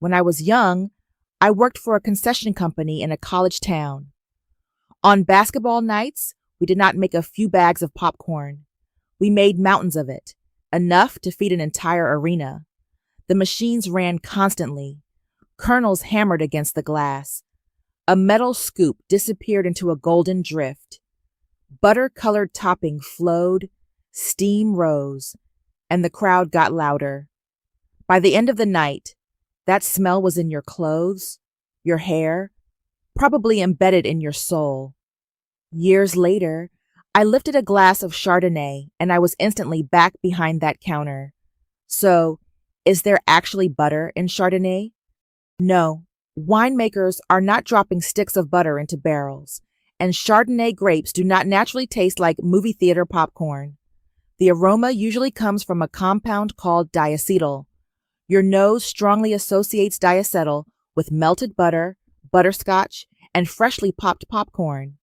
When I was young, I worked for a concession company in a college town. On basketball nights, we did not make a few bags of popcorn. We made mountains of it, enough to feed an entire arena. The machines ran constantly. Kernels hammered against the glass. A metal scoop disappeared into a golden drift. Butter-colored topping flowed, steam rose, and the crowd got louder. By the end of the night, that smell was in your clothes, your hair, probably embedded in your soul. Years later, I lifted a glass of Chardonnay and I was instantly back behind that counter. So, is there actually butter in Chardonnay? No, winemakers are not dropping sticks of butter into barrels, and Chardonnay grapes do not naturally taste like movie theater popcorn. The aroma usually comes from a compound called diacetyl. Your nose strongly associates diacetyl with melted butter, butterscotch, and freshly popped popcorn.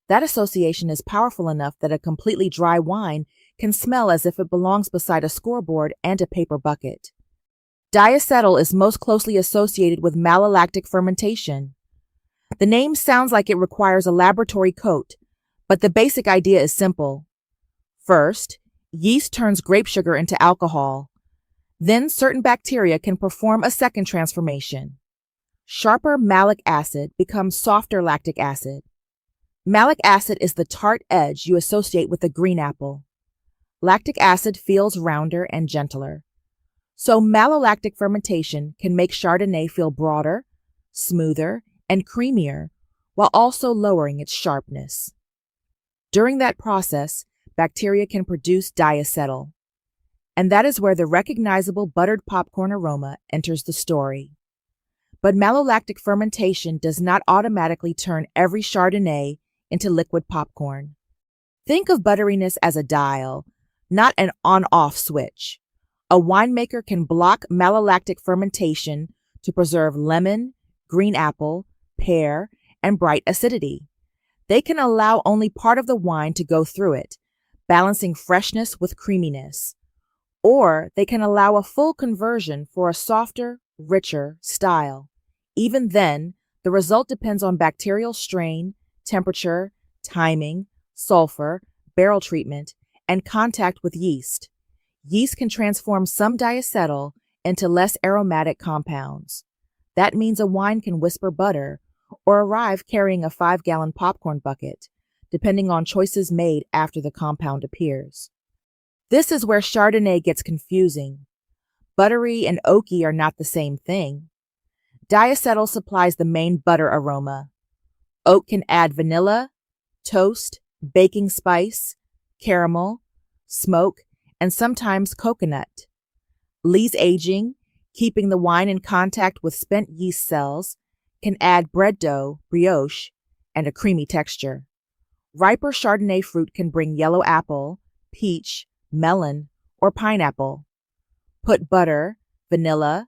That association is powerful enough that a completely dry wine can smell as if it belongs beside a scoreboard and a paper bucket. Diacetyl is most closely associated with malolactic fermentation. The name sounds like it requires a laboratory coat, but the basic idea is simple. First, yeast turns grape sugar into alcohol. Then certain bacteria can perform a second transformation. Sharper malic acid becomes softer lactic acid. Malic acid is the tart edge you associate with a green apple. Lactic acid feels rounder and gentler. So malolactic fermentation can make Chardonnay feel broader, smoother, and creamier, while also lowering its sharpness. During that process, bacteria can produce diacetyl, and that is where the recognizable buttered popcorn aroma enters the story. But malolactic fermentation does not automatically turn every Chardonnay into liquid popcorn. Think of butteriness as a dial, not an on-off switch. A winemaker can block malolactic fermentation to preserve lemon, green apple, pear, and bright acidity. They can allow only part of the wine to go through it, balancing freshness with creaminess. Or they can allow a full conversion for a softer, richer style. Even then, the result depends on bacterial strain, temperature, timing, sulfur, barrel treatment, and contact with yeast. Yeast can transform some diacetyl into less aromatic compounds. That means a wine can whisper butter or arrive carrying a 5-gallon popcorn bucket, depending on choices made after the compound appears. This is where Chardonnay gets confusing. Buttery and oaky are not the same thing. Diacetyl supplies the main butter aroma. Oak can add vanilla, toast, baking spice, caramel, smoke, and sometimes coconut. Lees aging, keeping the wine in contact with spent yeast cells, can add bread dough, brioche, and a creamy texture. Riper Chardonnay fruit can bring yellow apple, peach, melon, or pineapple. Put butter, vanilla,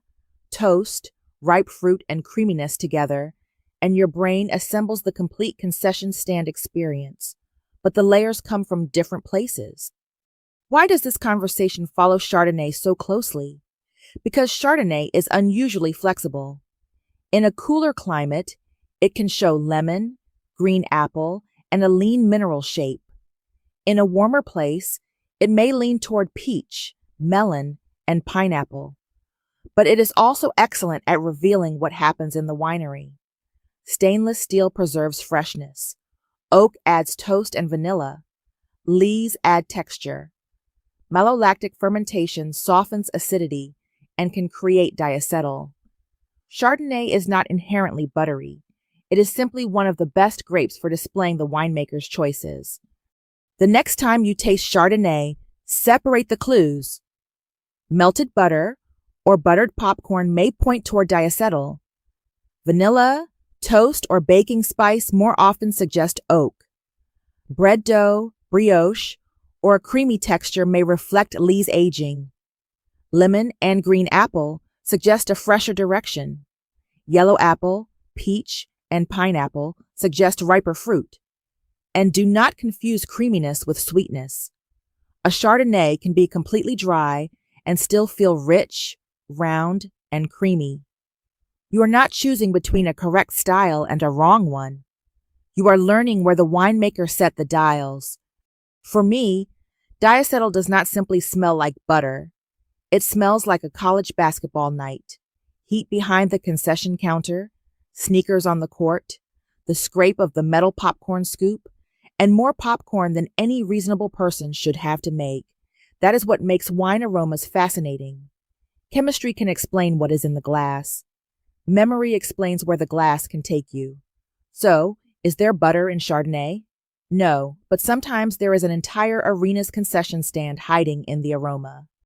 toast, ripe fruit, and creaminess together, and your brain assembles the complete concession stand experience. But the layers come from different places. Why does this conversation follow Chardonnay so closely? Because Chardonnay is unusually flexible. In a cooler climate, it can show lemon, green apple, and a lean mineral shape. In a warmer place, it may lean toward peach, melon, and pineapple. But it is also excellent at revealing what happens in the winery. Stainless steel preserves freshness. Oak adds toast and vanilla. Lees add texture. Malolactic fermentation softens acidity and can create diacetyl. Chardonnay is not inherently buttery. It is simply one of the best grapes for displaying the winemaker's choices. The next time you taste Chardonnay, separate the clues. Melted butter or buttered popcorn may point toward diacetyl. Vanilla, toast, or baking spice more often suggest oak. Bread dough, brioche, or a creamy texture may reflect Lees aging. Lemon and green apple suggest a fresher direction. Yellow apple, peach, and pineapple suggest riper fruit. And do not confuse creaminess with sweetness. A Chardonnay can be completely dry and still feel rich, round, and creamy. You are not choosing between a correct style and a wrong one. You are learning where the winemaker set the dials. For me, diacetyl does not simply smell like butter. It smells like a college basketball night. Heat behind the concession counter, sneakers on the court, the scrape of the metal popcorn scoop, and more popcorn than any reasonable person should have to make. That is what makes wine aromas fascinating. Chemistry can explain what is in the glass. Memory explains where the glass can take you. So, is there butter in Chardonnay? No, but sometimes there is an entire arena's concession stand hiding in the aroma.